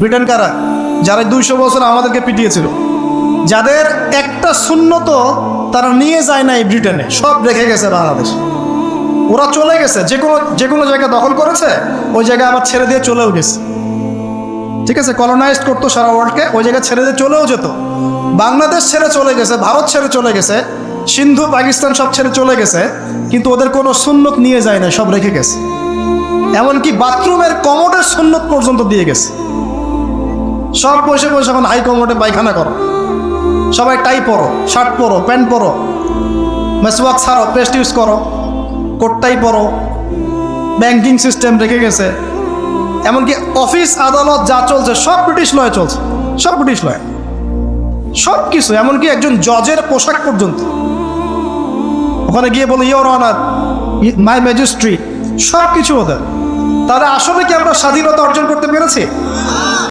Britain কারা? যারা 200 বছর আমাদেরকে পিটিয়েছিল, যাদের একটা সুন্নত তারা নিয়ে যায় না এই ব্রিটেনে, সব রেখে গেছে বাংলাদেশ। ওরা চলে গেছে, যে কোনো জায়গা দখল করেছে, ওই জায়গায় আবার ছেড়ে দিয়ে চলেও গেছে। ঠিক আছে, কলোনাইজড করতো সারা ওয়ার্ল্ডকে, ওই জায়গায় ছেড়ে দিয়ে চলেও যেত। বাংলাদেশ ছেড়ে চলে গেছে, ভারত ছেড়ে চলে গেছে, সিন্ধু পাকিস্তান সব ছেড়ে চলে গেছে, কিন্তু ওদের কোনো সুন্নত নিয়ে যায় না, সব রেখে গেছে। এমনকি বাথরুমের কমোডের সুন্নত পর্যন্ত দিয়ে গেছে। সব বসে বসে এখন হাই কমোডে পায়খানা করো, সবাই টাই পরো, শার্ট পরো, প্যান্ট পরো, মেসওয়াক ছাড়ো, পেস্ট ইউজ করো, কোটটাই পরো। ব্যাংকিং সিস্টেম রেখে গেছে, এমনকি অফিস আদালত যা চলছে সব ব্রিটিশ লয়ে চলছে, সব ব্রিটিশ লয়ে, সব কিছু, এমনকি একজন জজের পোশাক পর্যন্ত। ওখানে গিয়ে বলে ইওর অনার, মাই ম্যাজিস্ট্রেট, সব কিছু ওদের। তাহলে আসলে কি আমরা স্বাধীনতা অর্জন করতে পেরেছি?